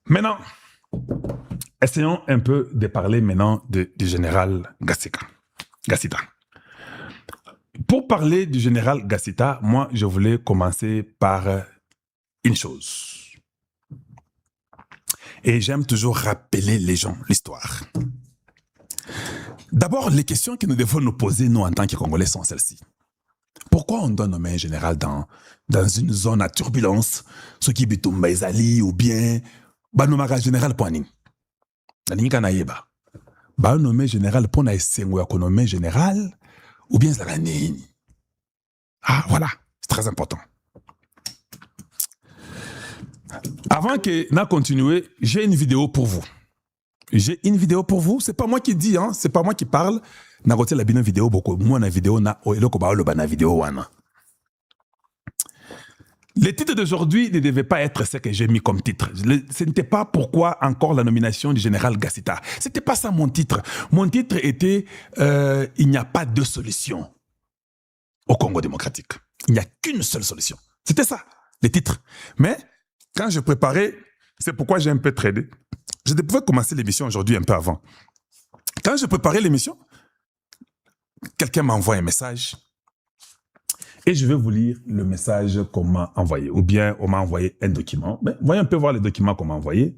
Maintenant, essayons un peu de parler maintenant du général Gassita. Pour parler du général Gassita, moi, je voulais commencer par une chose. Et j'aime toujours rappeler les gens, l'histoire. D'abord, les questions que nous devons nous poser, nous, en tant que Congolais, sont celles-ci. Pourquoi on doit nommer un général dans une zone à turbulence, ce qui est Ezali, ou bien, nommer général Poaning? Nommer général pour nommer général, ou bien Zalani. Ah, voilà, c'est très important. Avant que nous continuions, j'ai une vidéo pour vous. J'ai une vidéo pour vous. C'est pas moi qui dis, hein, c'est pas moi qui parle. Na gote la bino vidéo beaucoup. Moi na vidéo na eloko ba oloba na vidéo wana. Le titre d'aujourd'hui ne devait pas être ce que j'ai mis comme titre. Ce n'était pas pourquoi encore la nomination du général Gassita. C'était pas ça mon titre. Mon titre était il n'y a pas de solution au Congo démocratique. Il n'y a qu'une seule solution. C'était ça, le titre. Mais quand je préparais, c'est pourquoi j'ai un peu tradé. Je devais commencer l'émission aujourd'hui un peu avant. Quand je préparais l'émission, quelqu'un m'a envoyé un message et je vais vous lire le message qu'on m'a envoyé. Ou bien on m'a envoyé un document. Mais voyons un peu voir les documents qu'on m'a envoyés.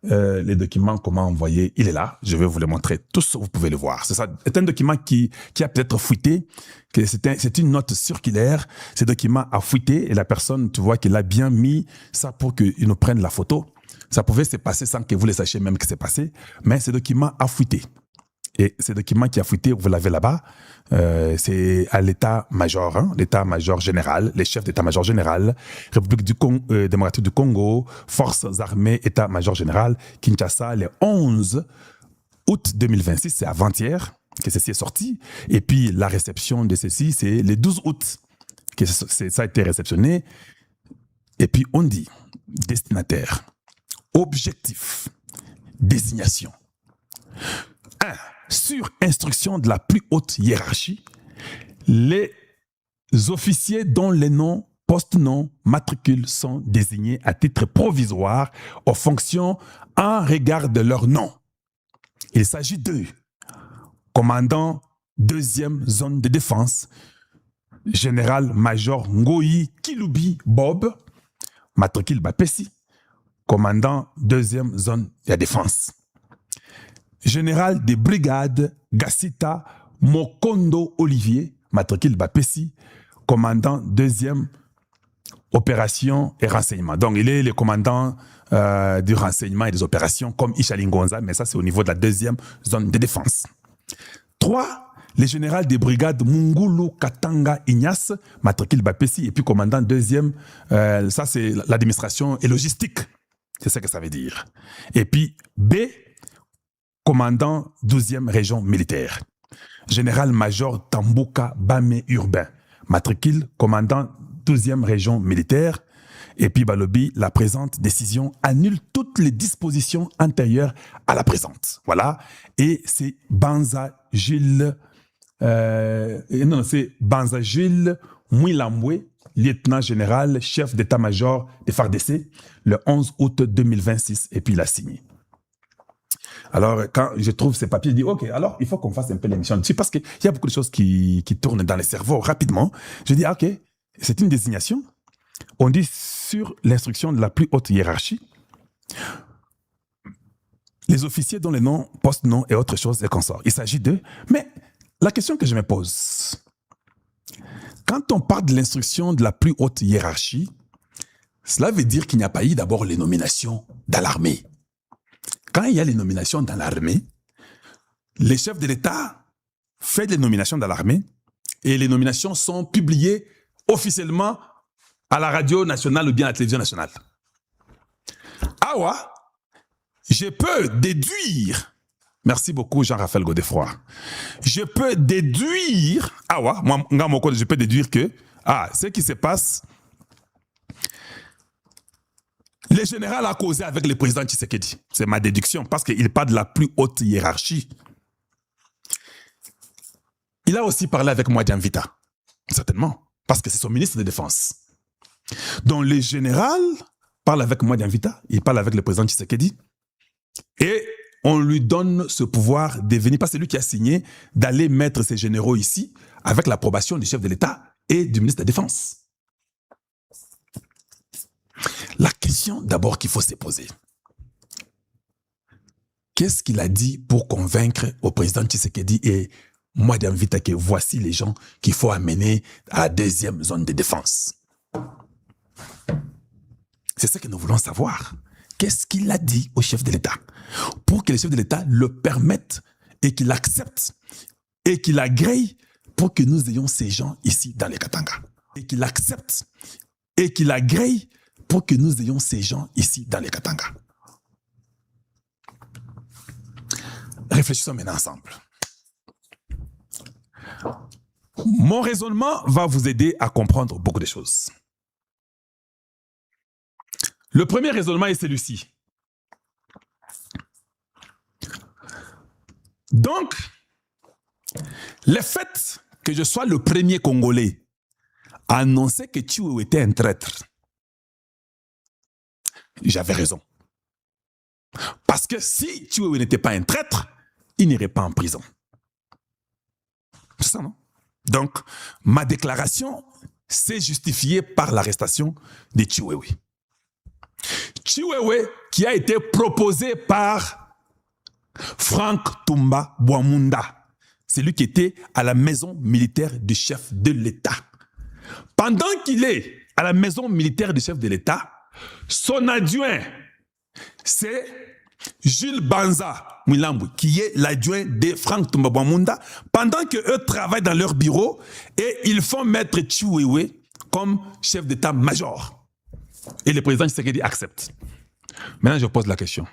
Les documents qu'on m'a envoyés, il est là. Je vais vous les montrer tous, vous pouvez le voir. C'est un document qui a peut-être fuité. C'est une note circulaire. Ce document a fuité et la personne, tu vois, qu'il a bien mis ça pour qu'il nous prenne la photo. Ça pouvait se passer sans que vous le sachiez même que c'est passé, mais ce document a fuité. Et ce document qui a fuité, vous l'avez là-bas, c'est à l'état-major, hein, l'état-major général, les chefs d'état-major général, République démocratique du Congo, Forces armées, état-major général, Kinshasa, le 11 août 2026, c'est avant-hier que ceci est sorti. Et puis la réception de ceci, c'est le 12 août que ça a été réceptionné. Et puis on dit, destinataire, objectif, désignation. 1. Sur instruction de la plus haute hiérarchie, les officiers dont les noms, post-noms, matricules sont désignés à titre provisoire aux fonctions en regard de leur nom. Il s'agit de commandant 2e zone de défense, général-major Ngoyi Kilubi Bob, matricule Bapessi, commandant 2e zone de défense. Général des brigades Gassita Mokondo Olivier, matricule Bapessi, commandant 2e opération et renseignement. Donc, il est le commandant du renseignement et des opérations comme Ishalingonza, mais ça, c'est au niveau de la 2e zone de défense. 3. Le général des brigades Mungulu Katanga Ignace, matricule Bapessi, et puis commandant 2e, ça, c'est l'administration et logistique. C'est ça que ça veut dire. Et puis, B, commandant 12e région militaire. Général-major Tambuka Bame Urbain. Matricule, commandant 12e région militaire. Et puis, Balobi, la présente décision annule toutes les dispositions antérieures à la présente. Voilà. Et c'est Banza Gilles Mouilamboué, lieutenant général, chef d'état-major des FARDC, le 11 août 2026. Et puis, il a signé. Alors, quand je trouve ces papiers, je dis, OK, alors, il faut qu'on fasse un peu l'émission dessus parce qu'il y a beaucoup de choses qui tournent dans les cerveaux rapidement. Je dis, OK, c'est une désignation. On dit sur l'instruction de la plus haute hiérarchie, les officiers dont les noms, post-noms et autres choses et consorts. Il s'agit d'eux. Mais la question que je me pose, quand on parle de l'instruction de la plus haute hiérarchie, cela veut dire qu'il n'y a pas eu d'abord les nominations dans l'armée. Quand il y a les nominations dans l'armée, les chefs de l'État font les nominations dans l'armée et les nominations sont publiées officiellement à la radio nationale ou bien à la télévision nationale. Ah ouais, je peux déduire, merci beaucoup Jean-Raphaël Godefroy, je peux déduire, ah ouais, moi, je peux déduire que, ce qui se passe, le général a causé avec le président Tshisekedi. C'est ma déduction, parce qu'il parle de la plus haute hiérarchie. Il a aussi parlé avec Mwadi Vita, certainement, parce que c'est son ministre de Défense. Donc le général parle avec Mwadi Mvita, il parle avec le président Tshisekedi, et on lui donne ce pouvoir de venir, parce que c'est lui qui a signé, d'aller mettre ses généraux ici, avec l'approbation du chef de l'État et du ministre de la Défense. La question d'abord qu'il faut se poser, qu'est-ce qu'il a dit pour convaincre au président Tshisekedi et Mwadi Mvita que voici les gens qu'il faut amener à la deuxième zone de défense? C'est ce que nous voulons savoir. Qu'est-ce qu'il a dit au chef de l'État pour que le chef de l'État le permette et qu'il accepte et qu'il agrée pour que nous ayons ces gens ici dans les Katanga. Et qu'il accepte et qu'il agrée pour que nous ayons ces gens ici dans les Katanga. Réfléchissons maintenant ensemble. Mon raisonnement va vous aider à comprendre beaucoup de choses. Le premier raisonnement est celui-ci. Donc, le fait que je sois le premier Congolais à annoncer que Chiwewe était un traître, j'avais raison. Parce que si Chiwewe n'était pas un traître, il n'irait pas en prison. C'est ça, non? Donc, ma déclaration s'est justifiée par l'arrestation de Chiwewe. Chiwewe qui a été proposé par Frank Tumba Bwamunda, c'est lui qui était à la maison militaire du chef de l'État. Pendant qu'il est à la maison militaire du chef de l'État, son adjoint, c'est Jules Banza Mwilambu, qui est l'adjoint de Frank Tumba Bwamunda, pendant qu'eux travaillent dans leur bureau et ils font mettre Chiwewe comme chef d'État-major. Et le président Tshisekedi accepte. Maintenant, je pose la question.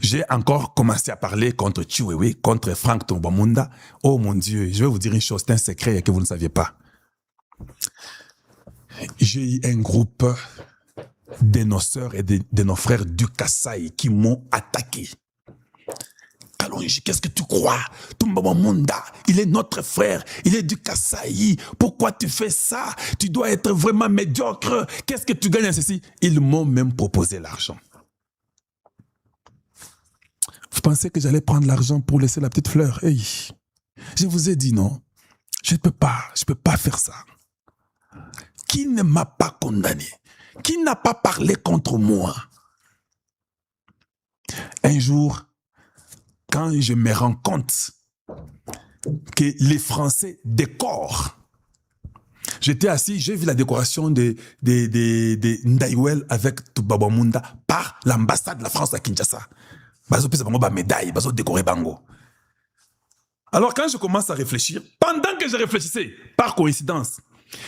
J'ai encore commencé à parler contre Chiwewe, contre Frank Tumba Bwamunda. Oh mon Dieu, je vais vous dire une chose, c'est un secret que vous ne saviez pas. J'ai eu un groupe de nos sœurs et de nos frères du Kasaï qui m'ont attaqué. Kalonji, qu'est-ce que tu crois? Tumba Bwamunda, il est notre frère, il est du Kasaï. Pourquoi tu fais ça? Tu dois être vraiment médiocre. Qu'est-ce que tu gagnes à ceci? Ils m'ont même proposé l'argent. Vous pensez que j'allais prendre l'argent pour laisser la petite fleur? Hey, je vous ai dit non. Je ne peux pas faire ça. Qui ne m'a pas condamné? Qui n'a pas parlé contre moi? Un jour, quand je me rends compte que les Français décorent, j'étais assis, j'ai vu la décoration de Ndaïwel avec Tumba Bwamunda par l'ambassade de la France à Kinshasa. Bazo pesa bango ba médaille, bazo décorer bango. Alors quand je commence à réfléchir, pendant que je réfléchissais, par coïncidence,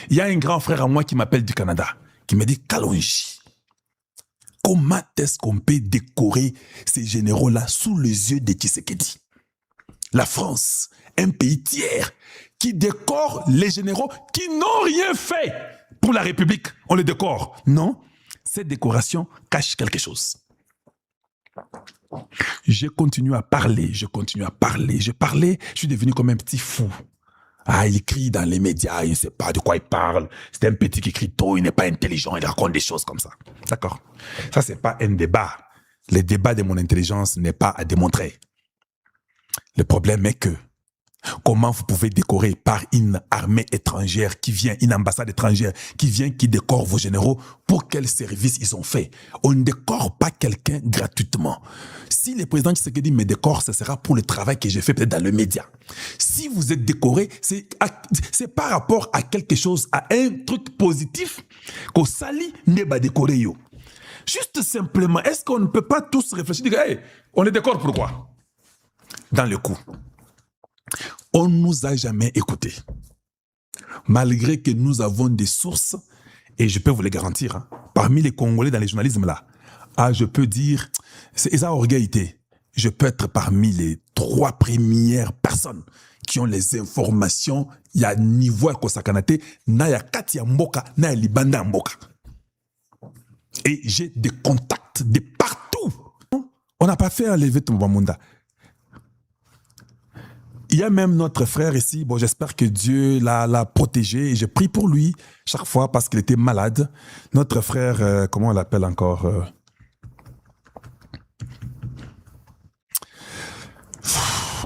il y a un grand frère à moi qui m'appelle du Canada, qui me dit Kalonji, comment est-ce qu'on peut décorer ces généraux-là sous les yeux de Tshisekedi? La France, un pays tiers, qui décore les généraux qui n'ont rien fait pour la République. On les décore. Non, cette décoration cache quelque chose. Je continue à parler, je suis devenu comme un petit fou. Ah, il crie dans les médias, il ne sait pas de quoi il parle. C'est un petit qui crie tôt, il n'est pas intelligent, il raconte des choses comme ça. D'accord? Ça, c'est pas un débat. Le débat de mon intelligence n'est pas à démontrer. Le problème est que, comment vous pouvez décorer par une armée étrangère qui vient, une ambassade étrangère qui vient, qui décore vos généraux, pour quel service ils ont fait? On ne décore pas quelqu'un gratuitement. Si le président Tshisekedi me décore, ce sera pour le travail que j'ai fait peut-être dans le média. Si vous êtes décoré, c'est par rapport à quelque chose, à un truc positif, qu'au sali n'est pas décoré yo. Juste simplement, est-ce qu'on ne peut pas tous réfléchir, dire, hey, on les décore pourquoi? Dans le coup, on ne nous a jamais écoutés. Malgré que nous avons des sources, et je peux vous les garantir, hein, parmi les Congolais dans les journalismes là, je peux dire, c'est ça orgueillité. Je peux être parmi les 3 premières personnes qui ont les informations. Il y a niveau à Kosakanate, na ya kati ya mboka, na ya libanda mboka. Et j'ai des contacts de partout. On n'a pas fait enlever Tumba Bwamunda. Il y a même notre frère ici, bon, j'espère que Dieu l'a protégé et je prie pour lui chaque fois parce qu'il était malade. Notre frère, comment on l'appelle encore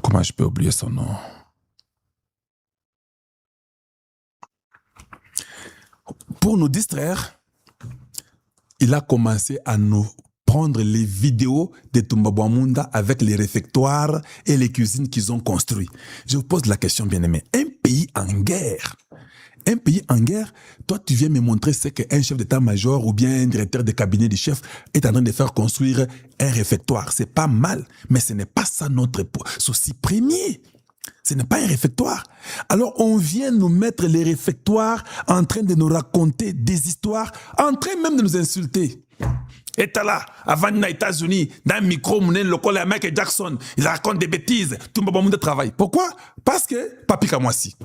comment je peux oublier son nom? Pour nous distraire, il a commencé à nous prendre les vidéos de Tumbabwamunda avec les réfectoires et les cuisines qu'ils ont construits. Je vous pose la question, bien-aimé. Un pays en guerre, toi, tu viens me montrer ce qu'un chef d'état-major ou bien un directeur de cabinet du chef est en train de faire construire un réfectoire. C'est pas mal, mais ce n'est pas ça notre souci premier. Ce n'est pas un réfectoire. Alors, on vient nous mettre les réfectoires en train de nous raconter des histoires, en train même de nous insulter. Et là, avant les États-Unis, dans le micro, mon local à Michael Jackson, il raconte des bêtises. Tout le monde travaille. Pourquoi? Parce que Papi Kamwasi.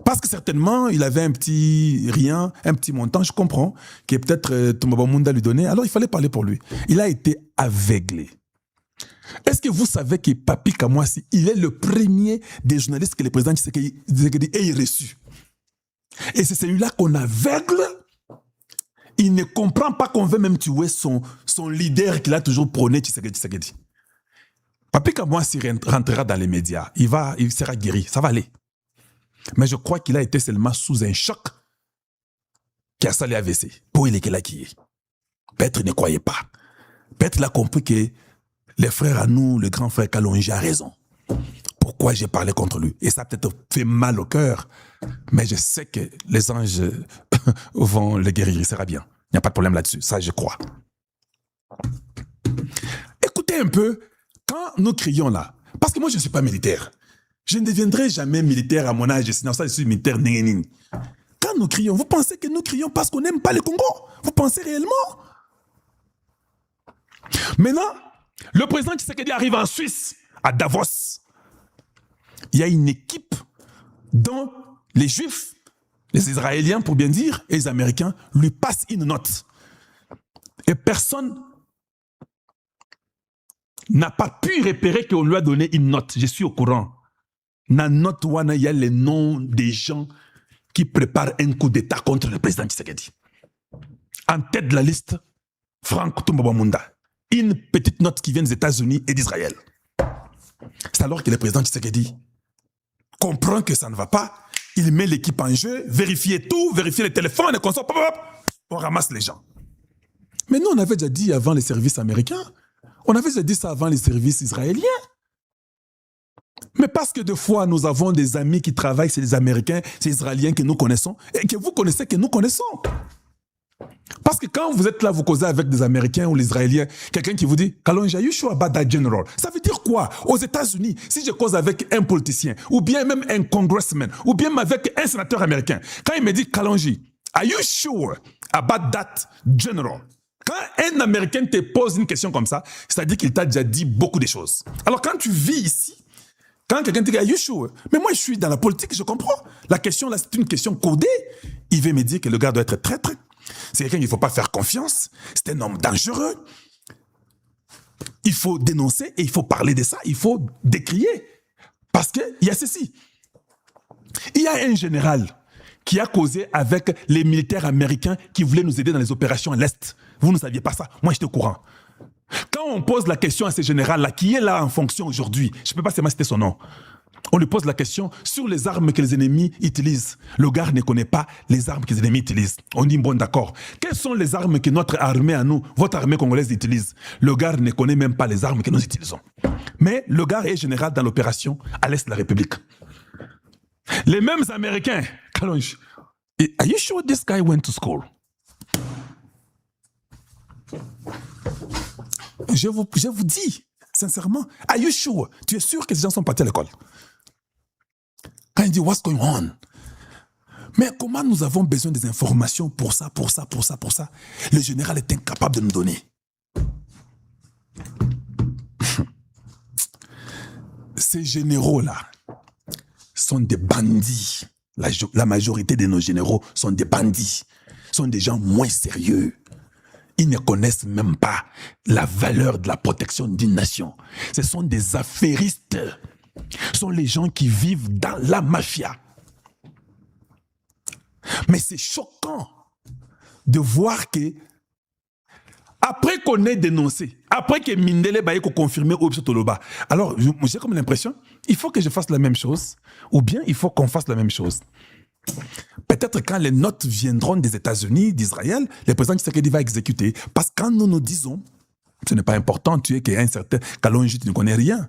Parce que certainement, il avait un petit rien, un petit montant, je comprends, que peut-être Tumbabamunda lui donnait. Alors, il fallait parler pour lui. Il a été aveuglé. Est-ce que vous savez que Papi Kamwasi, il est le premier des journalistes que le président Tshisekedi ait reçu? Et c'est celui-là qu'on aveugle. Il ne comprend pas qu'on veut même tuer son leader qu'il a toujours prôné, Tshisekedi. Papi Kamwasi rentrera dans les médias. Il sera guéri. Ça va aller. Mais je crois qu'il a été seulement sous un choc qui a salé AVC. Pour il est là qui est. Peut-être il ne croyait pas. Peut-être il a compris que les frères à nous, le grand frère Kalonji a raison. Pourquoi j'ai parlé contre lui? Et ça a peut-être fait mal au cœur. Mais je sais que les anges vont le guérir. Il sera bien. Il n'y a pas de problème là-dessus. Ça, je crois. Écoutez un peu, quand nous crions là, parce que moi, je ne suis pas militaire. Je ne deviendrai jamais militaire à mon âge. Sinon, ça, je suis militaire. Quand nous crions, vous pensez que nous crions parce qu'on n'aime pas le Congo? Vous pensez réellement? Maintenant, le président Tshisekedi arrive en Suisse, à Davos. Il y a une équipe dont les Juifs, les Israéliens, pour bien dire, et les Américains, lui passent une note. Et personne n'a pas pu repérer qu'on lui a donné une note. Je suis au courant. Dans la note, il y a les noms des gens qui préparent un coup d'État contre le président Tshisekedi. En tête de la liste, Frank Tumbabwamunda. Une petite note qui vient des États-Unis et d'Israël. C'est alors que le président Tshisekedi comprend que ça ne va pas. Il met l'équipe en jeu, vérifie tout, vérifie les téléphones, les consoles, on ramasse les gens. Mais nous, on avait déjà dit avant les services américains, on avait déjà dit ça avant les services israéliens. Mais parce que des fois, nous avons des amis qui travaillent, c'est les Américains, c'est les Israéliens que nous connaissons, et que vous connaissez, que nous connaissons. Parce que quand vous êtes là, vous causez avec des Américains ou les Israéliens, quelqu'un qui vous dit, Kalonji, are you sure about that general? Ça veut dire quoi? Aux États-Unis, si je cause avec un politicien, ou bien même un congressman, ou bien même avec un sénateur américain, quand il me dit, Kalonji, are you sure about that general? Quand un Américain te pose une question comme ça, c'est-à-dire qu'il t'a déjà dit beaucoup de choses. Alors quand tu vis ici, quand quelqu'un te dit, are you sure? Mais moi, je suis dans la politique, je comprends. La question là, c'est une question codée. Il veut me dire que le gars doit être traître. C'est quelqu'un qu'il ne faut pas faire confiance. C'est un homme dangereux. Il faut dénoncer et il faut parler de ça. Il faut décrier. Parce qu'il y a ceci. Il y a un général qui a causé avec les militaires américains qui voulaient nous aider dans les opérations à l'Est. Vous ne saviez pas ça. Moi, j'étais au courant. Quand on pose la question à ce général-là, qui est là en fonction aujourd'hui, je ne peux pas seulement citer son nom, on lui pose la question sur les armes que les ennemis utilisent. Le gars ne connaît pas les armes que les ennemis utilisent. On dit, bon, d'accord. Quelles sont les armes que notre armée à nous, votre armée congolaise utilise? Le gars ne connaît même pas les armes que nous utilisons. Mais le gars est général dans l'opération à l'Est de la République. Les mêmes Américains, Kalonji, are you sure this guy went to school? Je vous dis, sincèrement, are you sure? Tu es sûr que ces gens sont partis à l'école? Quand il dit, what's going on? Mais comment nous avons besoin des informations pour ça? Le général est incapable de nous donner. Ces généraux-là sont des bandits. La majorité de nos généraux sont des bandits. Sont des gens moins sérieux. Ils ne connaissent même pas la valeur de la protection d'une nation. Ce sont des affairistes. sont les gens qui vivent dans la mafia. Mais c'est choquant de voir que, après qu'on ait dénoncé, après que Mindele Baye confirmé au Toloba, alors j'ai comme l'impression, il faut que je fasse la même chose, ou bien il faut qu'on fasse la même chose. Peut-être quand les notes viendront des États-Unis, d'Israël, le président Tshisekedi va exécuter. Parce que quand nous nous disons, ce n'est pas important, tu es qu'un certain Kalonji, tu ne connais rien.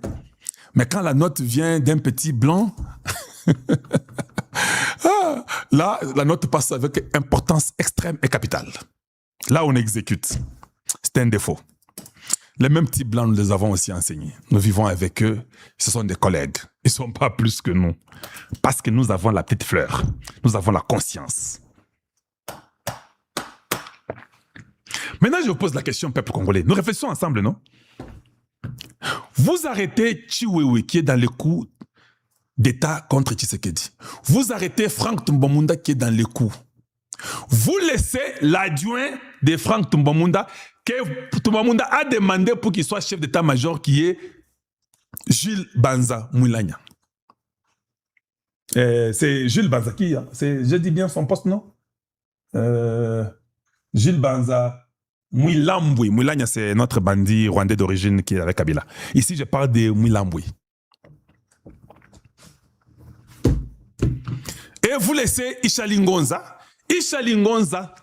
Mais quand la note vient d'un petit blanc, là, la note passe avec importance extrême et capitale. Là, on exécute. C'est un défaut. Les mêmes petits blancs, nous les avons aussi enseignés. Nous vivons avec eux. Ce sont des collègues. Ils ne sont pas plus que nous. Parce que nous avons la petite fleur. Nous avons la conscience. Maintenant, je vous pose la question, peuple congolais. Nous réfléchissons ensemble, non? Vous arrêtez Chiwewe, qui est dans le coup d'État contre Tshisekedi. Vous arrêtez Franck Tombamunda, qui est dans le coup. Vous laissez l'adjoint de Franck Tombamunda, que Tombamunda a demandé pour qu'il soit chef d'état-major, qui est Jules Banza Moulanya. C'est Jules Banza qui, hein? Je dis bien son poste, non? Jules Banza Mouilamboué. Moulanya, c'est notre bandit rwandais d'origine qui est avec Kabila. Ici, je parle de Mouilamboué. Et vous laissez Ishalingonza. Ishalingonza,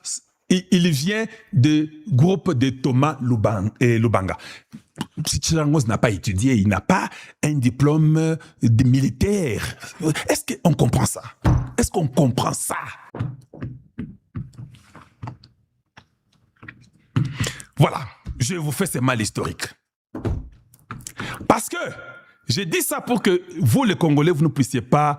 il vient du groupe de Thomas Lubanga. Ishalingonza n'a pas étudié, il n'a pas un diplôme de militaire. Est-ce qu'on comprend ça? Est-ce qu'on comprend ça? Voilà, je vous fais ces mal historiques. Parce que j'ai dit ça pour que vous, les Congolais, vous ne puissiez pas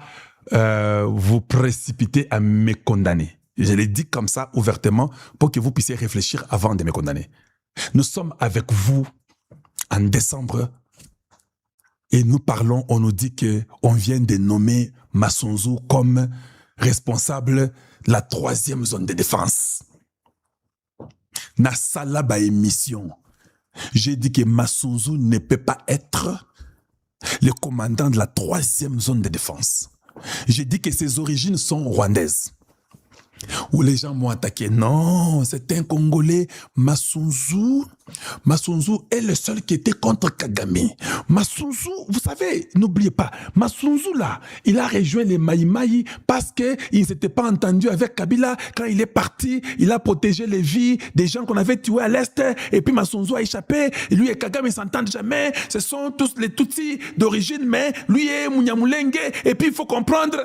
vous précipiter à me condamner. Je l'ai dit comme ça, ouvertement, pour que vous puissiez réfléchir avant de me condamner. Nous sommes avec vous en décembre et nous parlons, on nous dit qu'on vient de nommer Masunzu comme responsable de la 3e zone de défense. Na sala ba émission. J'ai dit que Masunzu ne peut pas être le commandant de la 3e zone de défense. J'ai dit que ses origines sont rwandaises. Où les gens m'ont attaqué. Non, c'est un Congolais. Masunzu est le seul qui était contre Kagame. Masunzu, vous savez, n'oubliez pas, Masunzu là, il a rejoint les Maïmaï parce qu'il ne s'était pas entendu avec Kabila. Quand il est parti, il a protégé les vies des gens qu'on avait tués à l'Est. Et puis Masunzu a échappé. Et lui et Kagame ne s'entendent jamais. Ce sont tous les Tutsis d'origine, mais lui est Munyamulenge. Et puis il faut comprendre.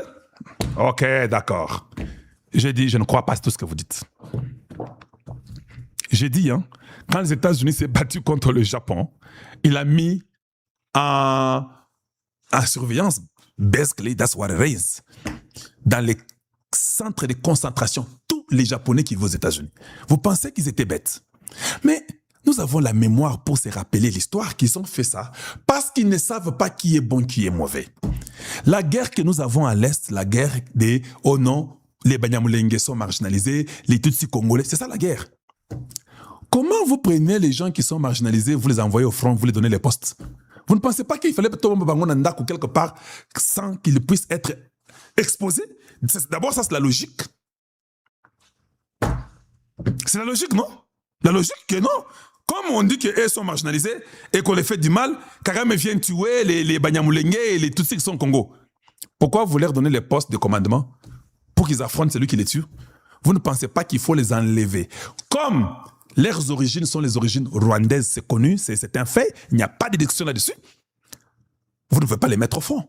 Ok, d'accord. J'ai dit, je ne crois pas à tout ce que vous dites. J'ai dit, hein, quand les États-Unis s'est battu contre le Japon, il a mis en surveillance, basically, that's what it is, dans les centres de concentration, tous les Japonais qui vivent aux États-Unis. Vous pensez qu'ils étaient bêtes? Mais nous avons la mémoire pour se rappeler l'histoire qu'ils ont fait ça, parce qu'ils ne savent pas qui est bon, qui est mauvais. La guerre que nous avons à l'Est, la guerre des « oh non », les Banyamulenge sont marginalisés, les Tutsis congolais, c'est ça la guerre. Comment vous prenez les gens qui sont marginalisés, vous les envoyez au front, vous les donnez les postes? Vous ne pensez pas qu'il fallait peut-être ou quelque part sans qu'ils puissent être exposés? D'abord, ça c'est la logique. C'est la logique, non? La logique que non. Comme on dit qu'ils sont marginalisés et qu'on les fait du mal, Kagame vient tuer les Banyamulenge et les Tutsis qui sont au Congo. Pourquoi vous leur donnez les postes de commandement? Pour qu'ils affrontent celui qui les tue. Vous ne pensez pas qu'il faut les enlever. Comme leurs origines sont les origines rwandaises, c'est connu, c'est un fait, il n'y a pas de discussion là-dessus. Vous ne pouvez pas les mettre au fond.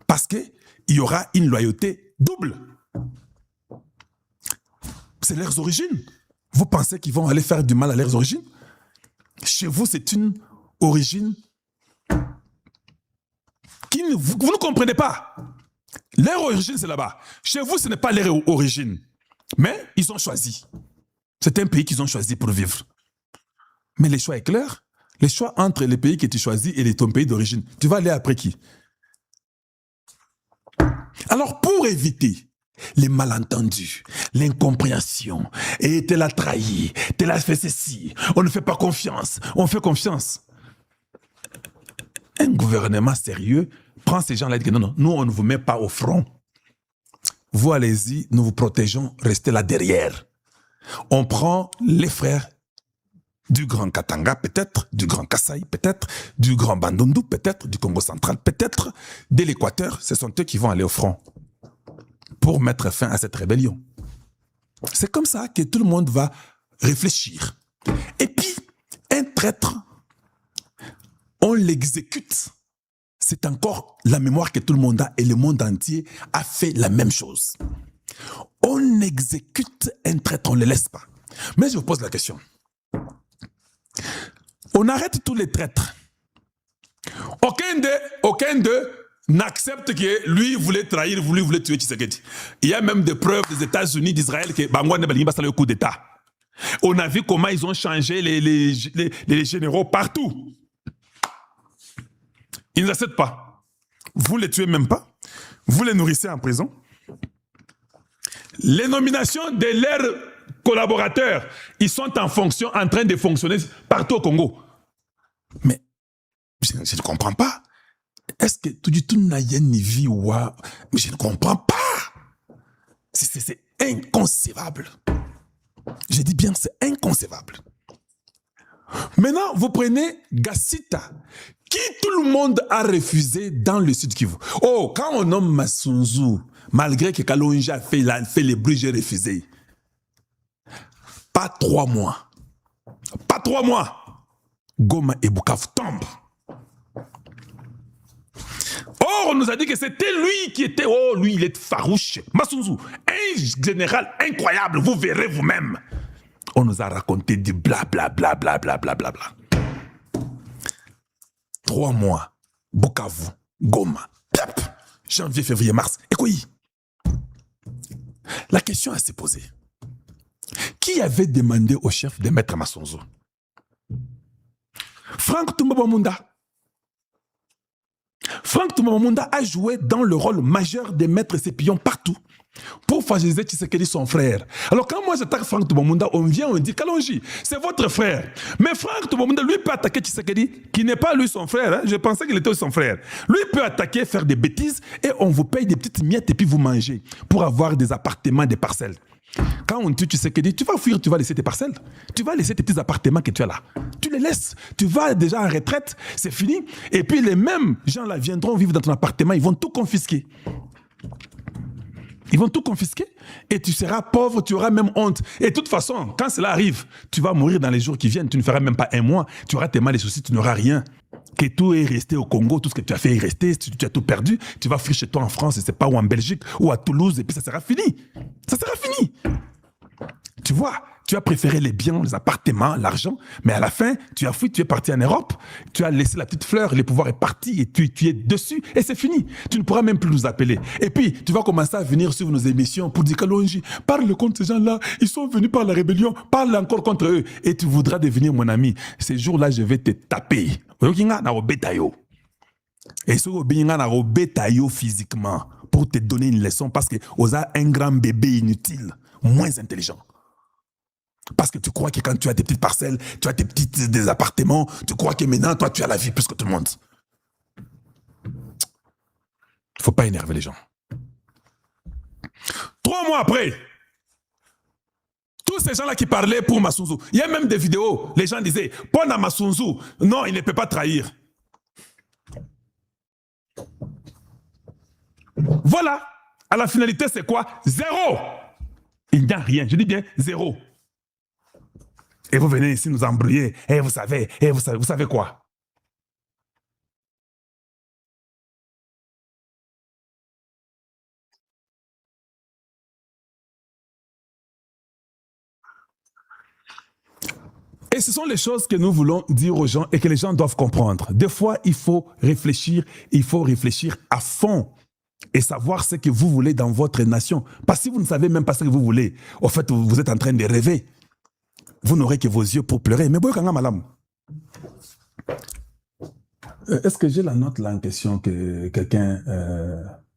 Parce qu'il y aura une loyauté double. C'est leurs origines. Vous pensez qu'ils vont aller faire du mal à leurs origines? Chez vous, c'est une origine qui vous ne comprenez pas. Leur origine, c'est là-bas. Chez vous, ce n'est pas leur origine. Mais ils ont choisi. C'est un pays qu'ils ont choisi pour vivre. Mais le choix est clair. Le choix entre les pays que tu choisis et ton pays d'origine. Tu vas aller après qui? Alors, pour éviter les malentendus, l'incompréhension, et tel a trahi, tel a fait ceci, on ne fait pas confiance, on fait confiance. Un gouvernement sérieux prend ces gens-là et dit que non, non, nous, on ne vous met pas au front. Vous, allez-y, nous vous protégeons, restez là derrière. On prend les frères du Grand Katanga, peut-être, du Grand Kasaï, peut-être, du Grand Bandundu, peut-être, du Congo central, peut-être, de l'Équateur. Ce sont eux qui vont aller au front pour mettre fin à cette rébellion. C'est comme ça que tout le monde va réfléchir. Et puis, un traître, on l'exécute. C'est encore la mémoire que tout le monde a et le monde entier a fait la même chose. On exécute un traître, on ne le laisse pas. Mais je vous pose la question. On arrête tous les traîtres. Aucun d'eux n'accepte que lui voulait trahir, lui voulait tuer Tshisekedi. Il y a même des preuves des États-Unis, d'Israël, que Bangouane Balingi va le coup d'État. On a vu comment ils ont changé les généraux partout. Ils n'acceptent pas. Vous ne les tuez même pas. Vous les nourrissez en prison. Les nominations de leurs collaborateurs, ils sont en train de fonctionner partout au Congo. Mais je ne comprends pas. Est-ce que tout du tout n'a rien ni vie ou mais je ne comprends pas. C'est inconcevable. Je dis bien, c'est inconcevable. Maintenant, vous prenez Gassita, qui tout le monde a refusé dans le Sud Kivu. Oh, quand on nomme Masunzu, malgré que Kalonji a fait les bruits, j'ai refusé. Pas 3 mois. Pas 3 mois. Goma et Bukavu tombent. Or, on nous a dit que c'était lui qui était... Oh, lui, il est farouche. Masunzu, un général incroyable, vous verrez vous-même. On nous a raconté du blablabla, blablabla, blablabla. 3 mois, Bukavu, Goma, piap, janvier, février, mars. Et quoi? La question à se poser. Qui avait demandé au chef de mettre Masunzu? Franck Toumba-Munda. Franck Toumba-Munda a joué dans le rôle majeur de mettre ses pions partout pour fragiliser Tshisekedi, son frère. Alors quand moi j'attaque Franck Toumba-Munda, on vient, on dit Kalonji, c'est votre frère. Mais Franck Toumba-Munda, lui, peut attaquer Tshisekedi, qui n'est pas lui son frère. Hein. Je pensais qu'il était aussi son frère. Lui peut attaquer, faire des bêtises, et on vous paye des petites miettes et puis vous mangez pour avoir des appartements, des parcelles. Quand on tue Tshisekedi, tu vas fuir, tu vas laisser tes parcelles. Tu vas laisser tes petits appartements que tu as là. Tu les laisses. Tu vas déjà en retraite, c'est fini. Et puis les mêmes gens-là viendront vivre dans ton appartement, ils vont tout confisquer. Ils vont tout confisquer et tu seras pauvre, tu auras même honte. Et de toute façon, quand cela arrive, tu vas mourir dans les jours qui viennent. Tu ne feras même pas 1 mois. Tu auras tellement de soucis, tu n'auras rien. Que tout est resté au Congo, tout ce que tu as fait est resté, tu as tout perdu. Tu vas fuir chez toi en France, je ne sais pas, ou en Belgique, ou à Toulouse, et puis ça sera fini. Ça sera fini. Tu vois, tu as préféré les biens, les appartements, l'argent, mais à la fin, tu as fui, tu es parti en Europe, tu as laissé la petite fleur, le pouvoir est parti et tu es dessus et c'est fini. Tu ne pourras même plus nous appeler. Et puis, tu vas commencer à venir sur nos émissions pour dire Kalonji, parle contre ces gens-là, ils sont venus par la rébellion, parle encore contre eux et tu voudras devenir mon ami. Ces jours-là, je vais te taper. Et ce que physiquement pour te donner une leçon parce que vous avez un grand bébé inutile, moins intelligent. Parce que tu crois que quand tu as tes petites parcelles, tu as des appartements, tu crois que maintenant, toi, tu as la vie plus que tout le monde. Il ne faut pas énerver les gens. 3 mois après, tous ces gens-là qui parlaient pour Masunzu, il y a même des vidéos, les gens disaient, Pona Masunzu, non, il ne peut pas trahir. Voilà, à la finalité, c'est quoi? 0. Il n'y a rien, je dis bien 0. Et vous venez ici nous embrouiller. Et vous savez quoi? Et ce sont les choses que nous voulons dire aux gens et que les gens doivent comprendre. Des fois, il faut réfléchir à fond et savoir ce que vous voulez dans votre nation. Parce que si vous ne savez même pas ce que vous voulez, au fait, vous êtes en train de rêver. Vous n'aurez que vos yeux pour pleurer. Mais madame. Est-ce que j'ai la note là en question que quelqu'un...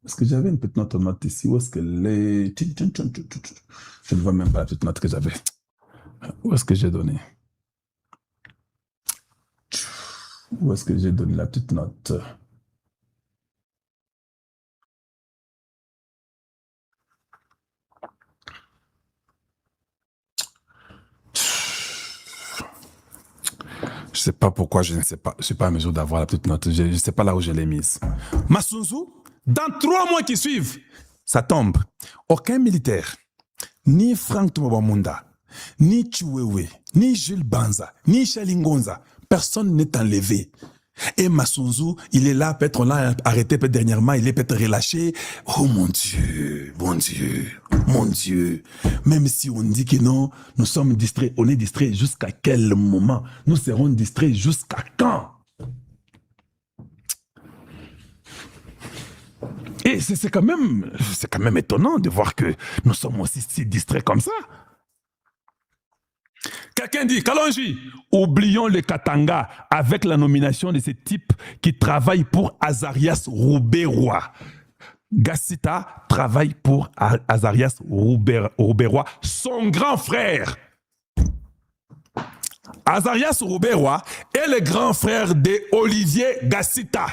Est-ce que j'avais une petite note ici? Où est-ce que les... Je ne vois même pas la petite note que j'avais. Où est-ce que j'ai donné? Où est-ce que j'ai donné la petite note? Je ne sais pas pourquoi, je ne sais pas. Je ne suis pas à mesure d'avoir la petite note. Je ne sais pas là où je l'ai mise. Masunzu, dans 3 mois qui suivent, ça tombe. Aucun militaire, ni Frank Tumabamunda, ni Chiwewe, ni Jules Banza, ni Chalingonza, personne n'est enlevé. Et Masunzu, il est là, peut-être on l'a arrêté peut-être dernièrement, il est peut-être relâché. Oh mon Dieu, mon Dieu, mon Dieu. Même si on dit que non, nous sommes distraits, on est distraits jusqu'à quel moment? Nous serons distraits jusqu'à quand? Et c'est quand même étonnant de voir que nous sommes aussi si distraits comme ça. Quelqu'un dit, Kalonji, oublions le Katanga avec la nomination de ces types qui travaillent pour Azarias Rouberois. Gassita travaille pour Azarias Rouberois, son grand frère. Azarias Rouberois est le grand frère de Olivier Gassita.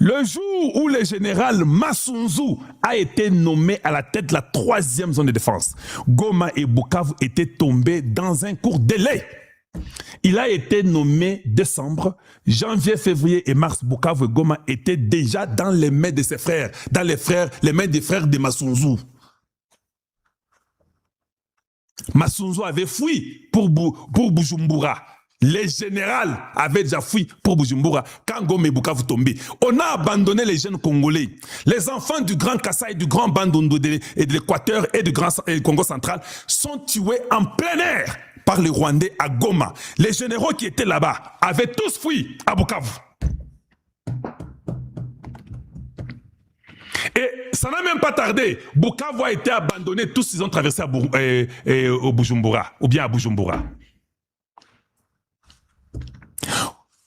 Le jour où le général Masunzu a été nommé à la tête de la 3e zone de défense, Goma et Bukavu étaient tombés dans un court délai. Il a été nommé décembre, janvier, février et mars, Bukavu et Goma étaient déjà dans les mains de ses frères, dans les mains des frères de Masunzu. Masunzu avait fui pour Bujumbura. Les généraux avaient déjà fui pour Bujumbura quand Goma et Bukavu tombaient. On a abandonné les jeunes Congolais. Les enfants du Grand Kassai, du Grand Bandundu et de l'Équateur et du Congo central sont tués en plein air par les Rwandais à Goma. Les généraux qui étaient là-bas avaient tous fui à Bukavu. Et ça n'a même pas tardé. Bukavu a été abandonné, tous ils ont traversé au Bujumbura, ou bien à Bujumbura.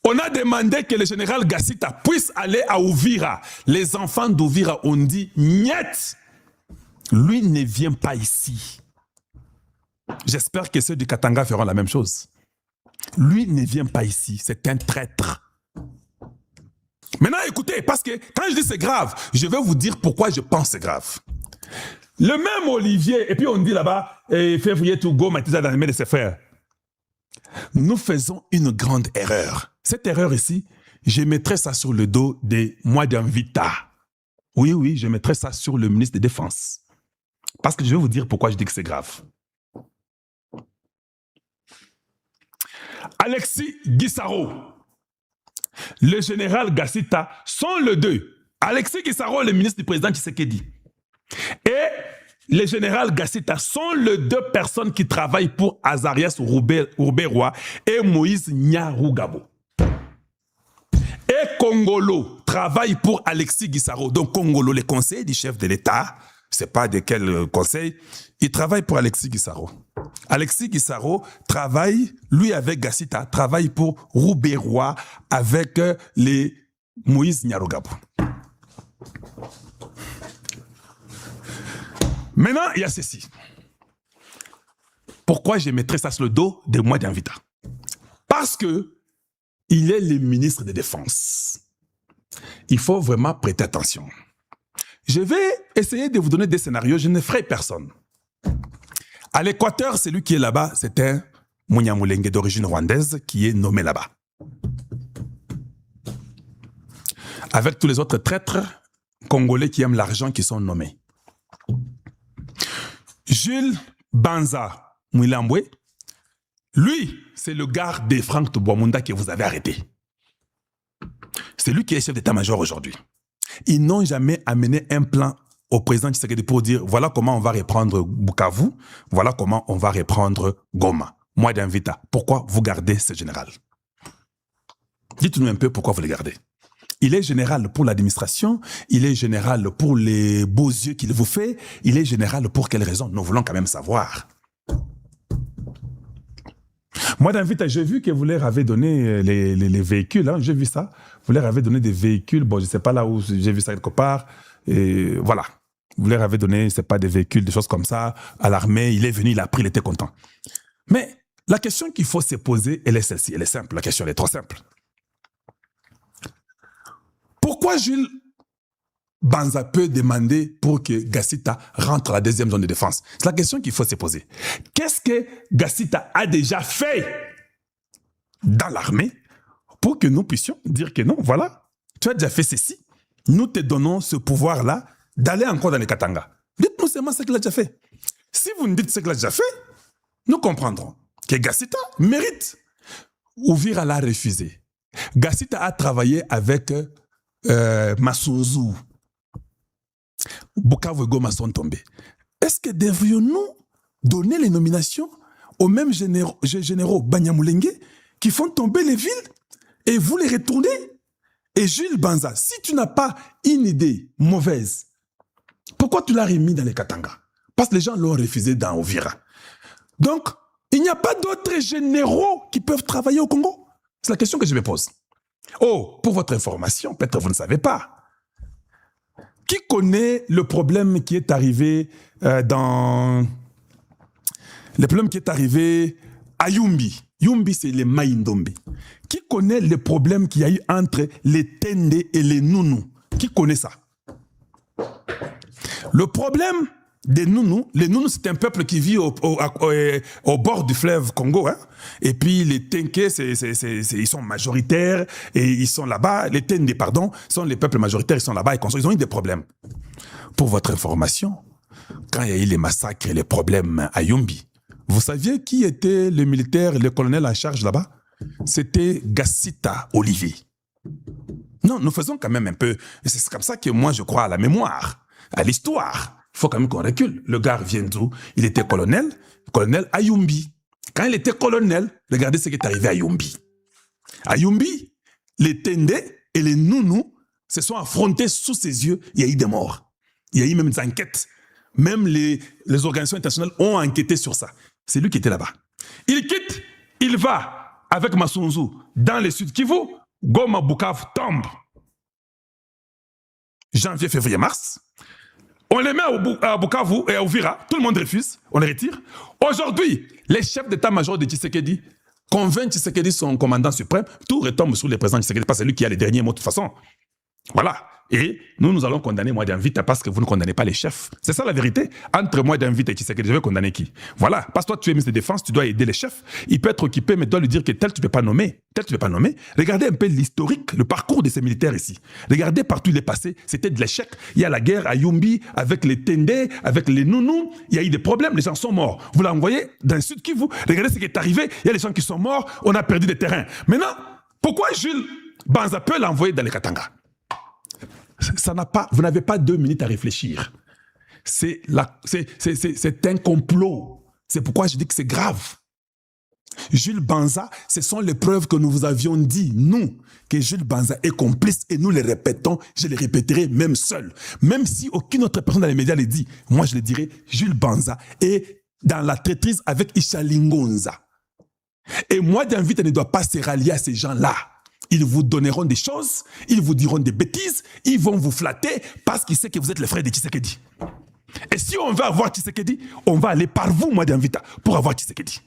On a demandé que le général Gassita puisse aller à Uvira. Les enfants d'Uvira ont dit « Niet !» Lui ne vient pas ici. J'espère que ceux du Katanga feront la même chose. Lui ne vient pas ici, c'est un traître. Maintenant, écoutez, parce que quand je dis c'est grave, je vais vous dire pourquoi je pense c'est grave. Le même Olivier, et puis on dit là-bas, février, tout go, Mathisa dans les mains de ses frères. Nous faisons une grande erreur. Cette erreur ici, je mettrai ça sur le dos de Mwadam Vita. Oui, je mettrai ça sur le ministre de la Défense. Parce que je vais vous dire pourquoi je dis que c'est grave. Alexis Guissaro, le général Gassita sont les deux. Alexis Guissaro, le ministre du président Tshisekedi. Et le général Gassita sont les 2 personnes qui travaillent pour Azarias Rouberois et Moïse Nyarugabo. Et Congolo travaille pour Alexis Guissaro. Donc Congolo, le conseiller du chef de l'État, c'est pas de quel conseil, il travaille pour Alexis Guissaro. Alexis Guissaro travaille, lui avec Gassita, travaille pour Rouberois avec les Moïse Nyarugabo. Maintenant, il y a ceci. Pourquoi je mettrais ça sur le dos de Mwadam Vita? Parce que il est le ministre de la Défense. Il faut vraiment prêter attention. Je vais essayer de vous donner des scénarios, je ne ferai personne. À l'Équateur, celui qui est là-bas, c'est un Munyamulenge d'origine rwandaise qui est nommé là-bas. Avec tous les autres traîtres congolais qui aiment l'argent qui sont nommés. Jules Banza Mwilambwe, lui, c'est le gars de Frank Tumabamunda que vous avez arrêté. C'est lui qui est chef d'état-major aujourd'hui. Ils n'ont jamais amené un plan au président Tshisekedi pour dire voilà comment on va reprendre Bukavu, voilà comment on va reprendre Goma. Mwadam Vita, pourquoi vous gardez ce général? Dites-nous un peu pourquoi vous le gardez. Il est général pour l'administration, il est général pour les beaux yeux qu'il vous fait, il est général pour quelles raisons? Nous voulons quand même savoir. Mwadam Vita, j'ai vu que vous leur avez donné les véhicules, hein, j'ai vu ça. Vous leur avez donné des véhicules, bon, je ne sais pas là où j'ai vu ça quelque part, et voilà. Vous leur avez donné, c'est pas des véhicules, des choses comme ça, à l'armée, il est venu, il a pris, il était content. Mais La question qu'il faut se poser, elle est celle-ci. Elle est simple. La question, elle est trop simple. Pourquoi Jules Banza peut demander pour que Gassita rentre à la deuxième zone de défense? C'est la question qu'il faut se poser. Qu'est-ce que Gassita a déjà fait dans l'armée pour que nous puissions dire que non, voilà, tu as déjà fait ceci. Nous te donnons ce pouvoir-là d'aller encore dans les Katanga. Dites-nous seulement ce qu'il a déjà fait. Si vous nous dites ce qu'il a déjà fait, nous comprendrons que Gassita mérite. Uvira l'a refusé. Gassita a travaillé avec Massouzou. Bukavu et Goma sont tombés. Est-ce que devrions-nous donner les nominations aux mêmes généraux Banyamulenge qui font tomber les villes et vous les retournez? Et Jules Banza, si tu n'as pas une idée mauvaise, pourquoi tu l'as remis dans les Katanga? Parce que les gens l'ont refusé dans Uvira. Donc, il n'y a pas d'autres généraux qui peuvent travailler au Congo? C'est la question que je me pose. Oh, pour votre information, peut-être vous ne savez pas. Qui connaît le problème qui est arrivé le problème qui est arrivé à Yumbi? Yumbi, c'est les Maïndombe. Qui connaît le problème qu'il y a eu entre les Tende et les Nounous? Qui connaît ça? Le problème des Nounous, les Nounous, c'est un peuple qui vit au bord du fleuve Congo. Hein? Et puis les Tenke, ils sont majoritaires et ils sont là-bas. Les Tende, pardon, sont les peuples majoritaires, ils sont là-bas et ils ont eu des problèmes. Pour votre information, quand il y a eu les massacres et les problèmes à Yumbi, vous saviez qui était le militaire, le colonel en charge là-bas? C'était Gassita Olivier. Non, nous faisons quand même un peu... C'est comme ça que moi, je crois à la mémoire, à l'histoire. Il faut quand même qu'on recule. Le gars vient d'où? Il était colonel à Yumbi. Quand il était colonel, regardez ce qui est arrivé à Yumbi. À Yumbi, les Tende et les Nounous se sont affrontés sous ses yeux. Il y a eu des morts. Il y a eu même des enquêtes. Même les organisations internationales ont enquêté sur ça. C'est lui qui était là-bas. Il quitte, il va avec Massouzou dans le sud Kivu. Goma Bukavu tombe. Janvier, février, mars. On les met à Bukavu et à Uvira. Tout le monde refuse. On les retire. Aujourd'hui, les chefs d'état-major de Tshisekedi convainquent Tshisekedi, son commandant suprême. Tout retombe sur le président Tshisekedi parce que c'est lui qui a les derniers mots de toute façon. Voilà. Et nous allons condamner Mwadi Mvita parce que vous ne condamnez pas les chefs. C'est ça la vérité. Entre Mwadi Mvita et Tshisekedi, je vais condamner qui? Voilà. Parce que toi, tu es ministre de Défense, tu dois aider les chefs. Il peut être occupé, mais tu dois lui dire que tel, tu ne peux pas nommer. Tel, tu ne peux pas nommer. Regardez un peu l'historique, le parcours de ces militaires ici. Regardez partout il est passé. C'était de l'échec. Il y a la guerre à Yumbi avec les Tende, avec les Nounous. Il y a eu des problèmes. Les gens sont morts. Vous l'envoyez dans le sud Kivu. Regardez ce qui est arrivé. Il y a des gens qui sont morts. On a perdu des terrains. Maintenant, pourquoi Jules Banza peut l'envoyer dans les Katanga? Vous n'avez pas 2 minutes à réfléchir. C'est un complot. C'est pourquoi je dis que c'est grave. Jules Banza, ce sont les preuves que nous vous avions dit, nous, que Jules Banza est complice et nous les répétons, je les répéterai même seul. Même si aucune autre personne dans les médias les dit, moi je le dirai, Jules Banza est dans la traîtrise avec Ishalingonza. Et moi, d'invite ne doit pas se rallier à ces gens-là. Ils vous donneront des choses, ils vous diront des bêtises, ils vont vous flatter parce qu'ils savent que vous êtes le frère de Tshisekedi. Et si on veut avoir Tshisekedi, on va aller par vous, moi d'invita, pour avoir Tshisekedi.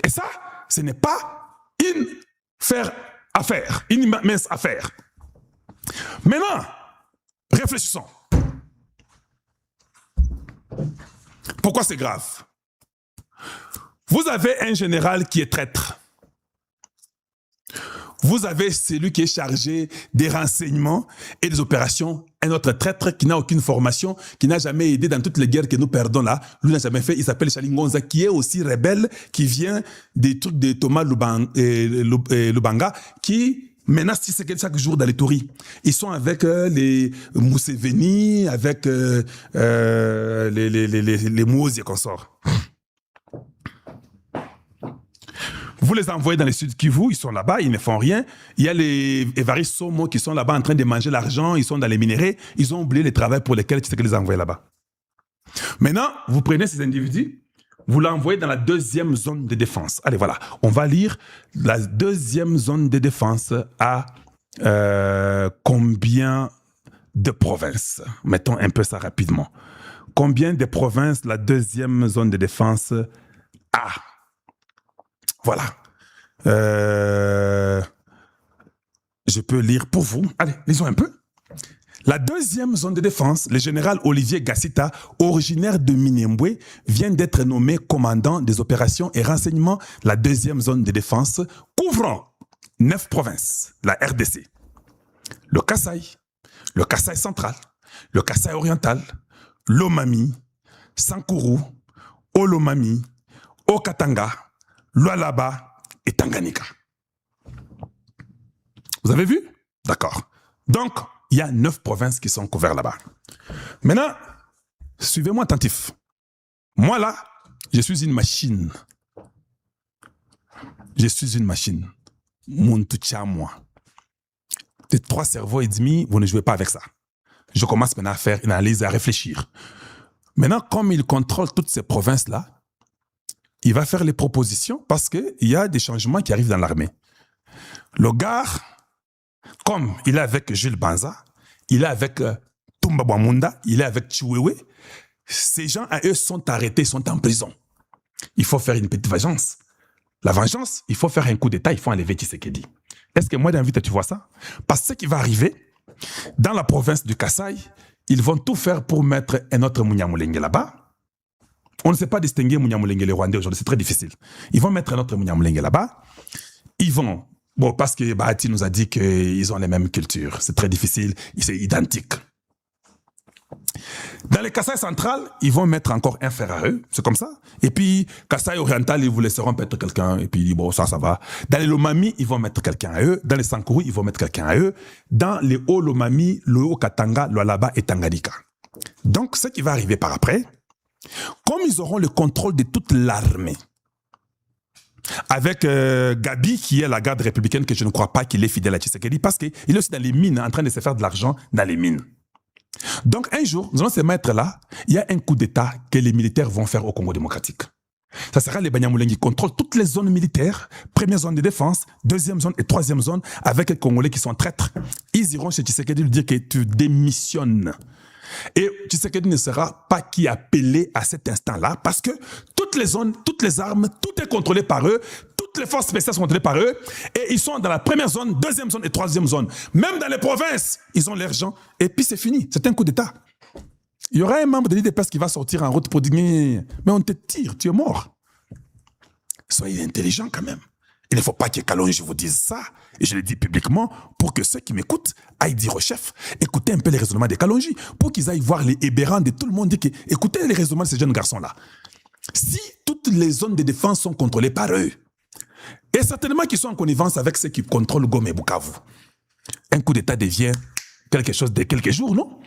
Et ça, ce n'est pas une mince affaire. Maintenant, réfléchissons. Pourquoi c'est grave? Vous avez un général qui est traître. Vous avez celui qui est chargé des renseignements et des opérations, un autre traître qui n'a aucune formation, qui n'a jamais aidé dans toutes les guerres que nous perdons là. Lui n'a jamais fait, il s'appelle Chalingonza, qui est aussi rebelle, qui vient des trucs de Thomas Lubanga, qui menace Tshisekedi chaque jour dans les touris. Ils sont avec les Museveni, avec les Mouzi et consorts. Vous les envoyez dans les sud Kivu, ils sont là-bas, ils ne font rien. Il y a les Évariste Somo qui sont là-bas en train de manger l'argent, ils sont dans les minéraux, ils ont oublié le travail pour lequel tu sais que les envoyer là-bas. Maintenant, vous prenez ces individus, vous l'envoyez dans la 2e zone de défense. Allez, voilà, on va lire la 2e zone de défense à combien de provinces? Mettons un peu ça rapidement. Combien de provinces la 2e zone de défense a? Voilà. Je peux lire pour vous. Allez, lisons un peu. La deuxième zone de défense, le général Olivier Gassita, originaire de Minembwe, vient d'être nommé commandant des opérations et renseignements de la deuxième zone de défense, couvrant 9 provinces, la RDC, le Kasaï central, le Kasaï oriental, l'Omami, Sankuru, Olomami, Okatanga, Lualaba et Tanganyika. Vous avez vu? D'accord. Donc, il y a 9 provinces qui sont couvertes là-bas. Maintenant, suivez-moi attentif. Moi là, je suis une machine. Je suis une machine. Mon tout à moi. De 3 cerveaux et demi, vous ne jouez pas avec ça. Je commence maintenant à faire une analyse, à réfléchir. Maintenant, comme il contrôle toutes ces provinces-là, il va faire les propositions parce qu'il y a des changements qui arrivent dans l'armée. Le gars, comme il est avec Jules Banza, il est avec Tumba Bwamunda, il est avec Chiwewe, ces gens à eux sont arrêtés, sont en prison. Il faut faire une petite vengeance. La vengeance, il faut faire un coup d'État, il faut enlever Tshisekedi. Est-ce que moi, d'invite, tu vois ça? Parce que ce qui va arriver, dans la province du Kasaï, ils vont tout faire pour mettre un autre Munyamulenge là-bas. On ne sait pas distinguer Munyamulenge et les Rwandais aujourd'hui, c'est très difficile. Ils vont mettre un autre Munyamulenge là-bas. Ils vont, bon, parce que Bahati nous a dit qu'ils ont les mêmes cultures. C'est très difficile, c'est identique. Dans les Kasaï central, ils vont mettre encore un frère à eux, c'est comme ça. Et puis, Kasaï oriental, ils vous laisseront mettre quelqu'un, et puis bon, ça va. Dans les Lomami, ils vont mettre quelqu'un à eux. Dans les Sankuru, ils vont mettre quelqu'un à eux. Dans les Hauts-Lomami, le Haut-Katanga, Lualaba et Tanganyika. Donc, ce qui va arriver par après, comme ils auront le contrôle de toute l'armée, avec Gabi, qui est la garde républicaine, que je ne crois pas qu'il est fidèle à Tshisekedi, parce qu'il est aussi dans les mines, en train de se faire de l'argent dans les mines. Donc un jour, nous allons se mettre là, il y a un coup d'État que les militaires vont faire au Congo démocratique. Ça sera les Banyamulenge qui contrôlent toutes les zones militaires, première zone de défense, deuxième zone et troisième zone, avec les Congolais qui sont traîtres. Ils iront chez Tshisekedi lui dire que tu démissionnes. Et Tshisekedi ne sera pas qui appelé à cet instant-là, parce que toutes les zones, toutes les armes, tout est contrôlé par eux, toutes les forces spéciales sont contrôlées par eux, et ils sont dans la première zone, deuxième zone et troisième zone. Même dans les provinces, ils ont l'argent, et puis c'est fini, c'est un coup d'État. Il y aura un membre de l'IDPS qui va sortir en route pour dire « Mais on te tire, tu es mort ». Soyez intelligents quand même. Il ne faut pas que Kalonji vous dise ça, et je le dis publiquement, pour que ceux qui m'écoutent aillent dire au chef, écoutez un peu les raisonnements de Kalonji, pour qu'ils aillent voir les hébérants de tout le monde, dire écoutez les raisonnements de ces jeunes garçons-là. Si toutes les zones de défense sont contrôlées par eux, et certainement qu'ils sont en connivence avec ceux qui contrôlent Goma et Bukavu, un coup d'État devient quelque chose de quelques jours, non?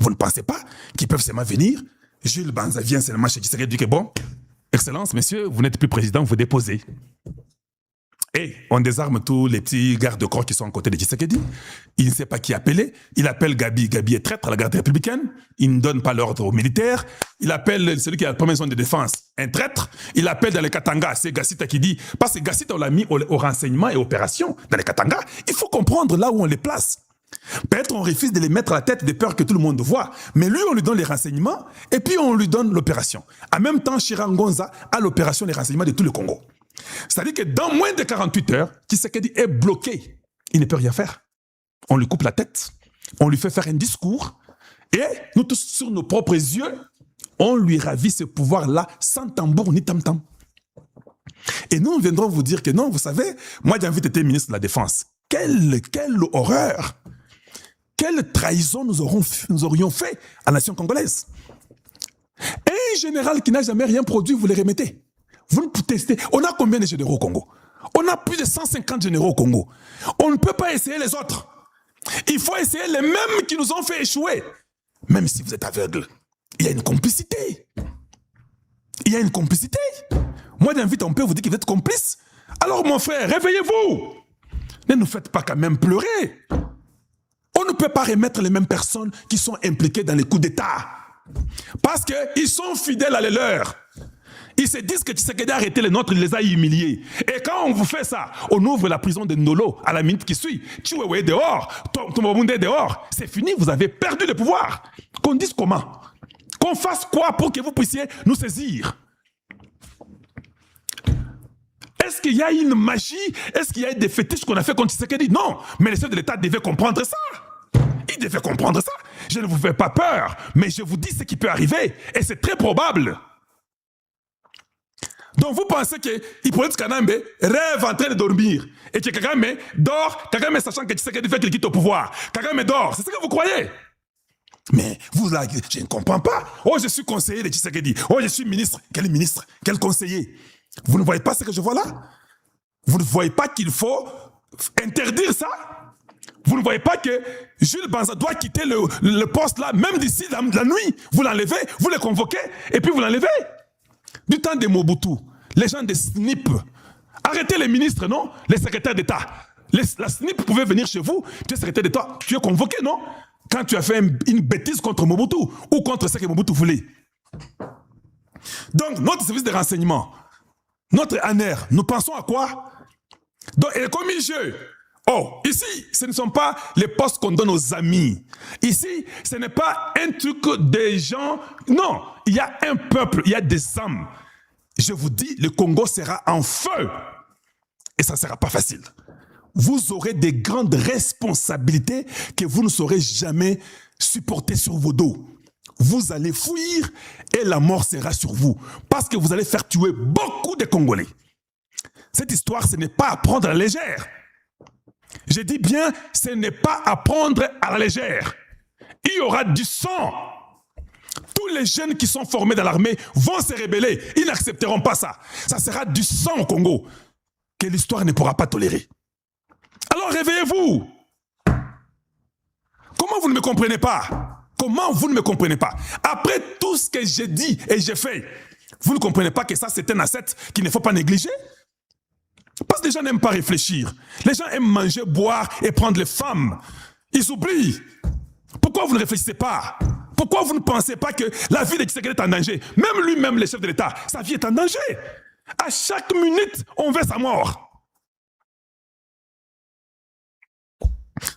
Vous ne pensez pas qu'ils peuvent seulement venir? Jules Banza vient seulement chez Tshisekedi dit que bon, Excellence, monsieur, vous n'êtes plus président, vous déposez. Et on désarme tous les petits gardes-corps qui sont à côté de Tshisekedi. Il ne sait pas qui appeler. Il appelle Gabi. Gabi est traître à la garde républicaine. Il ne donne pas l'ordre aux militaires. Il appelle celui qui a la première zone de défense un traître. Il appelle dans les Katanga. C'est Gassita qui dit, parce que Gassita, on l'a mis au renseignement et opération dans les Katanga. Il faut comprendre là où on les place. Peut-être on refuse de les mettre à la tête de peur que tout le monde voit. Mais lui, on lui donne les renseignements et puis on lui donne l'opération. En même temps, Chirangonza a l'opération des renseignements de tout le Congo. C'est-à-dire que dans moins de 48 heures, Tshisekedi est bloqué. Il ne peut rien faire. On lui coupe la tête, on lui fait faire un discours, et nous tous, sur nos propres yeux, on lui ravit ce pouvoir-là sans tambour ni tam-tam. Et nous viendrons vous dire que non, vous savez, moi j'ai envie d'être ministre de la Défense. Quelle horreur! Quelle trahison nous aurions fait à la nation congolaise. Un général qui n'a jamais rien produit, vous les remettez. Vous ne pouvez tester. On a combien de généraux au Congo? On a plus de 150 généraux au Congo. On ne peut pas essayer les autres. Il faut essayer les mêmes qui nous ont fait échouer. Même si vous êtes aveugle, il y a une complicité. Il y a une complicité. Moi, d'invite, on peut vous dire que vous êtes complice. Alors, mon frère, réveillez-vous. Ne nous faites pas quand même pleurer. On ne peut pas remettre les mêmes personnes qui sont impliquées dans les coups d'État. Parce qu'ils sont fidèles à les leurs. Ils se disent que Tshisekedi a arrêté les nôtres, il les a humiliés. Et quand on vous fait ça, on ouvre la prison de Ndolo à la minute qui suit. Chiwewe dehors, Tombobunde dehors. C'est fini, vous avez perdu le pouvoir. Qu'on dise comment? Qu'on fasse quoi pour que vous puissiez nous saisir? Est-ce qu'il y a une magie? Est-ce qu'il y a des fétiches qu'on a fait contre Tshisekedi? Non, mais les chefs de l'État devaient comprendre ça. Ils devaient comprendre ça. Je ne vous fais pas peur, mais je vous dis ce qui peut arriver, et c'est très probable. Donc vous pensez que Hippolyte Kanambe rêve en train de dormir, et que Kagame dort, Kagame sachant que Tshisekedi fait qu'il quitte au pouvoir. Kagame dort, c'est ce que vous croyez? Mais vous là, je ne comprends pas. Oh, je suis conseiller de Tshisekedi. Oh, je suis ministre. Quel ministre? Quel conseiller? Vous ne voyez pas ce que je vois là? Vous ne voyez pas qu'il faut interdire ça? Vous ne voyez pas que Jules Banza doit quitter le poste là, même d'ici la nuit? Vous l'enlevez, vous le convoquez, et puis vous l'enlevez. Du temps de Mobutu, les gens de SNIP, arrêtez les ministres, non? Les secrétaires d'État. La SNIP pouvait venir chez vous, tu es secrétaire d'État, tu es convoqué, non? Quand tu as fait une bêtise contre Mobutu ou contre ce que Mobutu voulait. Donc, notre service de renseignement, notre ANER, nous pensons à quoi? Donc, il est commis jeu. Oh, ici, ce ne sont pas les postes qu'on donne aux amis. Ici, ce n'est pas un truc des gens. Non, il y a un peuple, il y a des âmes. Je vous dis, le Congo sera en feu. Et ça ne sera pas facile. Vous aurez des grandes responsabilités que vous ne saurez jamais supporter sur vos dos. Vous allez fuir et la mort sera sur vous. Parce que vous allez faire tuer beaucoup de Congolais. Cette histoire, ce n'est pas à prendre à la légère. Je dis bien, ce n'est pas à prendre à la légère. Il y aura du sang. Tous les jeunes qui sont formés dans l'armée vont se rebeller. Ils n'accepteront pas ça. Ça sera du sang au Congo que l'histoire ne pourra pas tolérer. Alors réveillez-vous. Comment vous ne me comprenez pas? Comment vous ne me comprenez pas? Après tout ce que j'ai dit et j'ai fait, vous ne comprenez pas que ça c'est un asset qu'il ne faut pas négliger? Parce que les gens n'aiment pas réfléchir. Les gens aiment manger, boire et prendre les femmes. Ils oublient. Pourquoi vous ne réfléchissez pas? Pourquoi vous ne pensez pas que la vie de Tshisekedi est en danger? Même lui-même, le chef de l'État, sa vie est en danger. À chaque minute, on veut sa mort.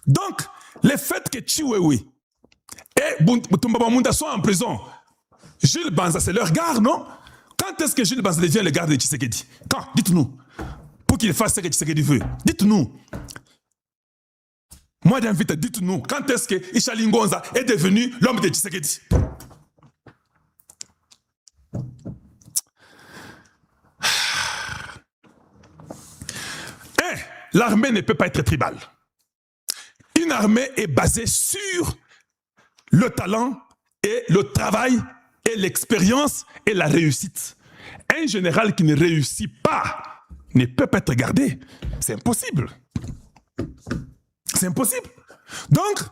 Donc, le fait que Chiwewe et Boutoumba Bamunda sont en prison, Jules Banza, c'est leur garde, non? Quand est-ce que Jules Banza devient le garde de Tshisekedi? Quand? Dites-nous. Pour qu'il fasse ce que Tshisekedi veut. Dites-nous. Moi, j'invite, dites-nous. Quand est-ce que Ishali Ngonza est devenu l'homme de Tshisekedi? L'armée ne peut pas être tribale. Une armée est basée sur le talent et le travail et l'expérience et la réussite. Un général qui ne réussit pas ne peut pas être gardé. C'est impossible. C'est impossible. Donc,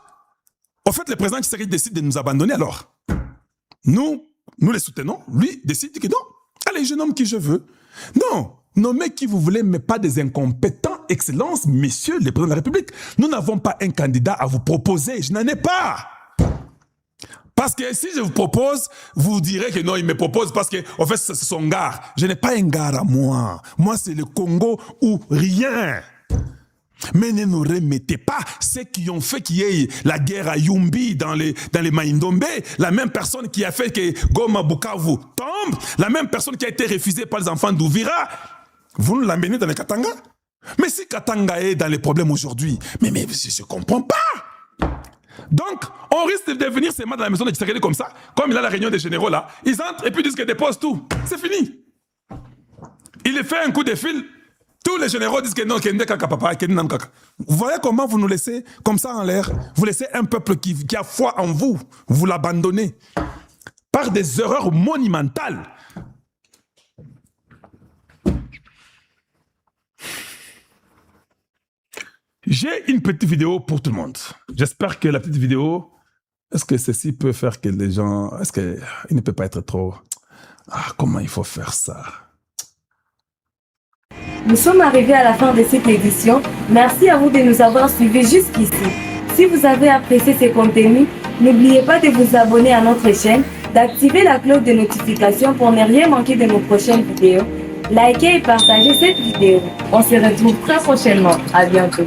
au fait, le président Tshisekedi décide de nous abandonner alors. Nous les soutenons. Lui décide que non. Allez, je nomme qui je veux. Non, nommez qui vous voulez, mais pas des incompétents. Excellence, messieurs les présidents de la République. Nous n'avons pas un candidat à vous proposer. Je n'en ai pas. Parce que si je vous propose, vous direz que non, il me propose parce que, en fait, c'est son gars. Je n'ai pas un gars à moi. Moi, c'est le Congo ou rien. Mais ne nous remettez pas ceux qui ont fait qu'il y ait la guerre à Yumbi dans les Maïndombe, la même personne qui a fait que Goma Bukavu tombe, la même personne qui a été refusée par les enfants d'Ouvira. Vous nous l'amenez dans les Katanga? Mais si Katanga est dans les problèmes aujourd'hui, mais je ne comprends pas. Donc, on risque de devenir ces mains dans la maison de Tshisekedi comme ça, comme il a la réunion des généraux là, ils entrent et puis disent qu'ils déposent tout. C'est fini. Il fait un coup de fil, tous les généraux disent que non, vous voyez comment vous nous laissez comme ça en l'air? Vous laissez un peuple qui a foi en vous, vous l'abandonnez par des erreurs monumentales. J'ai une petite vidéo pour tout le monde. J'espère que la petite vidéo, est-ce que ceci peut faire que les gens... Est-ce qu'il ne peut pas être trop... Ah, comment il faut faire ça? Nous sommes arrivés à la fin de cette édition. Merci à vous de nous avoir suivis jusqu'ici. Si vous avez apprécié ces contenus, n'oubliez pas de vous abonner à notre chaîne, d'activer la cloche de notification pour ne rien manquer de nos prochaines vidéos. Likez et partagez cette vidéo. On se retrouve très prochainement. À bientôt.